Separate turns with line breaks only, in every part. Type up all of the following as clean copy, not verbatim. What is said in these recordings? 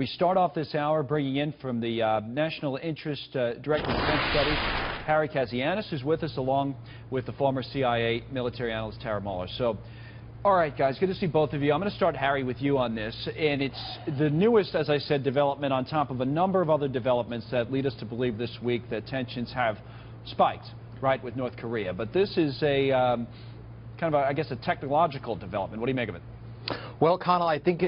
We start off this hour bringing in from the National Interest Director of Defense Studies, Harry Kazianis, who's with us, along with the former CIA military analyst, Tara Muller. So, all right, guys, good to see both of you. I'm going to start, Harry, with you on this. And it's the newest, as I said, development on top of a number of other developments that lead us to believe this week that tensions have spiked, right, with North Korea. But this is a kind of, I guess, a technological development. What do you make of it?
Well, Connell, I think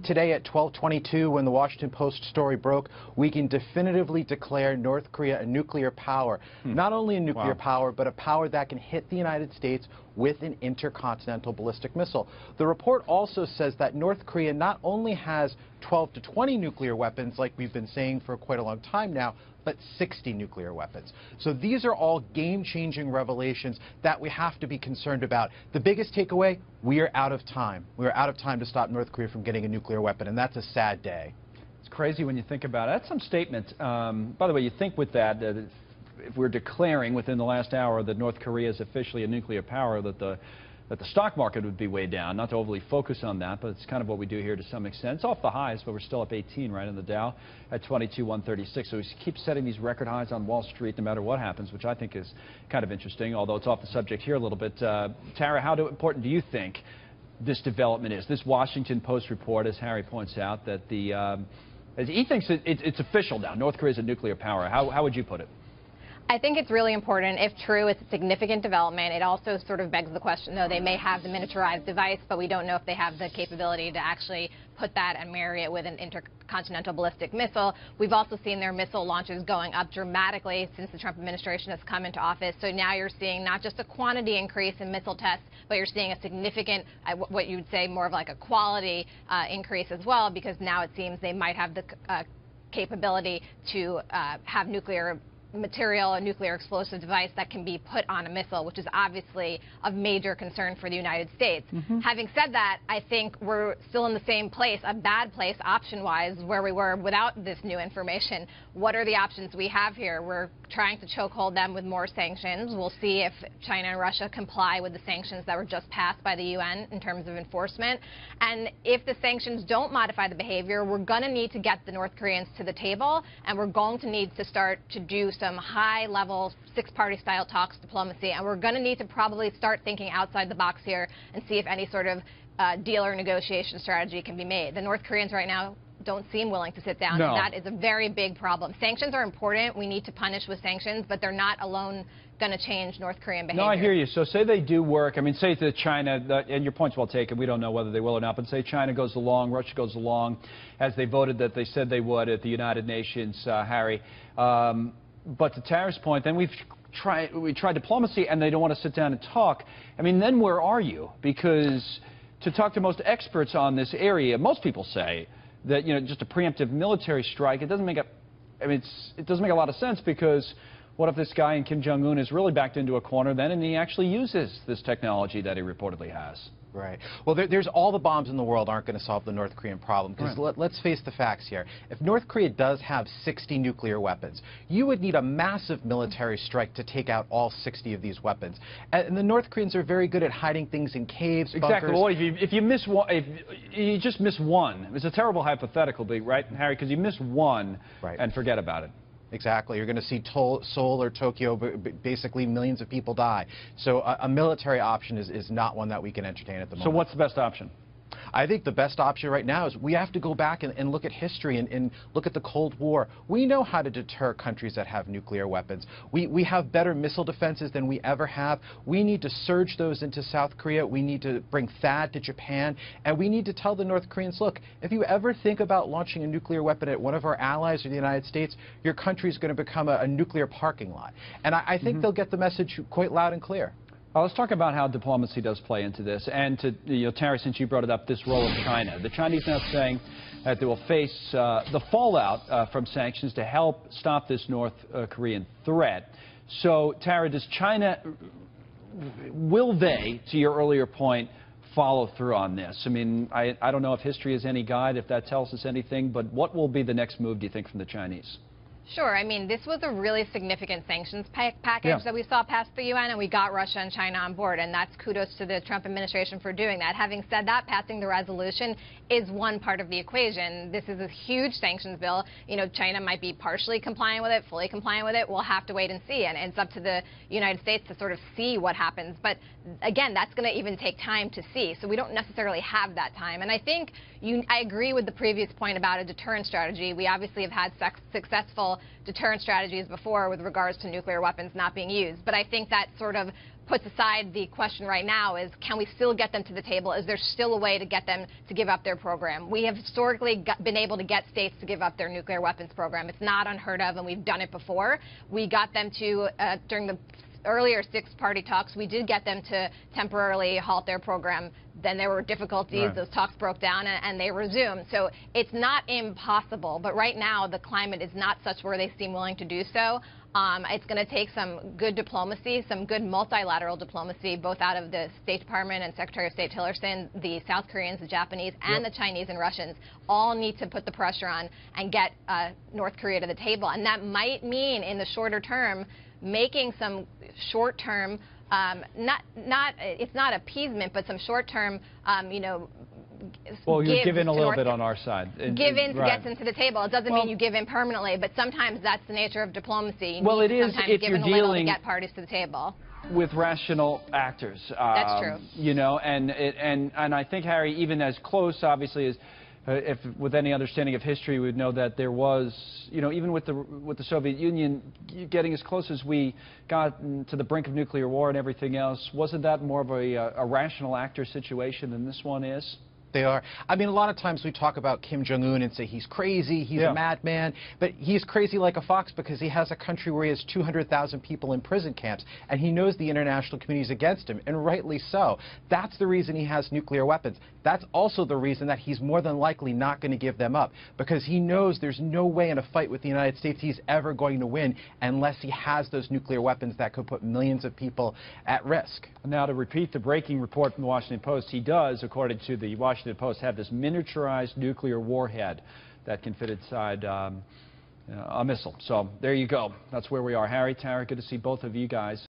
today at 12:22, when the Washington Post story broke, we can definitively declare North Korea a nuclear power. Not only a nuclear power, but a power that can hit the United States with an intercontinental ballistic missile. The report also says that North Korea not only has 12 to 20 nuclear weapons, like we've been saying for quite a long time now, but 60 nuclear weapons. So these are all game-changing revelations that we have to be concerned about. The biggest takeaway, we are out of time. We are out of time to stop North Korea from getting a nuclear weapon, and that's a sad day.
It's crazy when you think about it. That's some statement. By the way, you think with that, if we're declaring within the last hour that North Korea is officially a nuclear power, that the stock market would be way down. Not to overly focus on that, but it's kind of what we do here to some extent. It's off the highs, but we're still up 18, right, in the Dow at 22,136. So we keep setting these record highs on Wall Street no matter what happens, which I think is kind of interesting, although it's off the subject here a little bit. Tara, how important do you think this development is? This Washington Post report, as Harry points out, that he thinks it's official now. North Korea is a nuclear power. How would you put it?
I think it's really important. If true, it's a significant development. It also sort of begs the question, though, they may have the miniaturized device, but we don't know if they have the capability to actually put that and marry it with an intercontinental ballistic missile. We've also seen their missile launches going up dramatically since the Trump administration has come into office. So now you're seeing not just a quantity increase in missile tests, but you're seeing a significant, what you would say more of like a quality increase as well, because now it seems they might have the capability to have nuclear material, a nuclear explosive device that can be put on a missile, which is obviously of major concern for the United States. Having said that, I think we're still in the same place, a bad place option-wise, where we were without this new information. What are the options we have here? We're trying to chokehold them with more sanctions. We'll see if China and Russia comply with the sanctions that were just passed by the UN in terms of enforcement. And if the sanctions don't modify the behavior, we're going to need to get the North Koreans to the table, and we're going to need to start to do some high-level six-party style talks, diplomacy, and we're going to need to probably start thinking outside the box here and see if any sort of deal or negotiation strategy can be made. The North Koreans right now don't seem willing to sit down, and that is a very big problem. Sanctions are important. We need to punish with sanctions, but they're not alone going to change North Korean behavior.
No, I hear you. So say they do work. I mean, say to China, and your point's well taken, we don't know whether they will or not, but say China goes along, Russia goes along, as they voted that they said they would at the United Nations, Harry. But to Tara's point, then we tried diplomacy, and they don't want to sit down and talk. I mean, then where are you? Because to talk to most experts on this area, most people say that, you know, just a preemptive military strike, it doesn't make it doesn't make a lot of sense, because what if this guy in Kim Jong-un is really backed into a corner then, and he actually uses this technology that he reportedly has?
Right. Well, there's all the bombs in the world aren't going to solve the North Korean problem, because let's face the facts here. If North Korea does have 60 nuclear weapons, you would need a massive military strike to take out all 60 of these weapons. And the North Koreans are very good at hiding things in caves, bunkers.
Exactly. Well, if you miss one, if you just miss one, it's a terrible hypothetical, right, Harry? Because you miss one and forget about it.
Exactly. You're going to see Seoul or Tokyo, basically millions of people die. So a military option is not one that we can entertain at the moment.
So what's the best option?
I think the best option right now is we have to go back and look at history and look at the Cold War. We know how to deter countries that have nuclear weapons. We have better missile defenses than we ever have. We need to surge those into South Korea. We need to bring THAAD to Japan. And we need to tell the North Koreans, look, if you ever think about launching a nuclear weapon at one of our allies or the United States, your country is going to become a nuclear parking lot. And I think they'll get the message quite loud and clear.
Well, let's talk about how diplomacy does play into this. And to, Tara, since you brought it up, this role of China. The Chinese now saying that they will face the fallout from sanctions to help stop this North Korean threat. So, Tara, does China, will they, to your earlier point, follow through on this? I mean, I don't know if history is any guide, if that tells us anything, but what will be the next move, do you think, from the Chinese?
Sure. I mean, this was a really significant sanctions package that we saw pass the UN, and we got Russia and China on board, and that's kudos to the Trump administration for doing that. Having said that, passing the resolution is one part of the equation. This is a huge sanctions bill. You know, China might be partially compliant with it, fully compliant with it. We'll have to wait and see, and it's up to the United States to sort of see what happens. But again, that's going to even take time to see, so we don't necessarily have that time. And I think I agree with the previous point about a deterrent strategy. We obviously have had successful deterrent strategies before with regards to nuclear weapons not being used. But I think that sort of puts aside the question right now is, can we still get them to the table? Is there still a way to get them to give up their program? We have historically been able to get states to give up their nuclear weapons program. It's not unheard of, and we've done it before. We got them to, during the earlier six-party talks, we did get them to temporarily halt their program. Then there were difficulties. Right. Those talks broke down, and they resumed. So it's not impossible, but right now the climate is not such where they seem willing to do so. It's going to take some good diplomacy, some good multilateral diplomacy, both out of the State Department and Secretary of State Tillerson. The South Koreans, the Japanese, and the Chinese and Russians all need to put the pressure on and get North Korea to the table. And that might mean, in the shorter term, making some short-term, it's not appeasement, but some short-term, you know.
Well, you give in a little bit on our side.
Give in to get them to the table. It doesn't mean you give in permanently, but sometimes that's the nature of diplomacy.
Well, it is
sometimes
if
give
you're
in a little to
dealing
get parties to the table.
With rational actors.
That's true.
You know, and I think, Harry, even as close, obviously, as if with any understanding of history, we would know that there was, you know, even with the Soviet Union getting as close as we got to the brink of nuclear war and everything else, wasn't that more of a rational actor situation than this one is?
They are. I mean, a lot of times we talk about Kim Jong-un and say he's crazy, he's a madman, but he's crazy like a fox because he has a country where he has 200,000 people in prison camps, and he knows the international community is against him, and rightly so. That's the reason he has nuclear weapons. That's also the reason that he's more than likely not going to give them up, because he knows there's no way in a fight with the United States he's ever going to win unless he has those nuclear weapons that could put millions of people at risk.
Now, to repeat the breaking report from the Washington Post, he does, according to the Washington Post, have this miniaturized nuclear warhead that can fit inside a missile. So there you go. That's where we are. Harry, Tara, good to see both of you guys.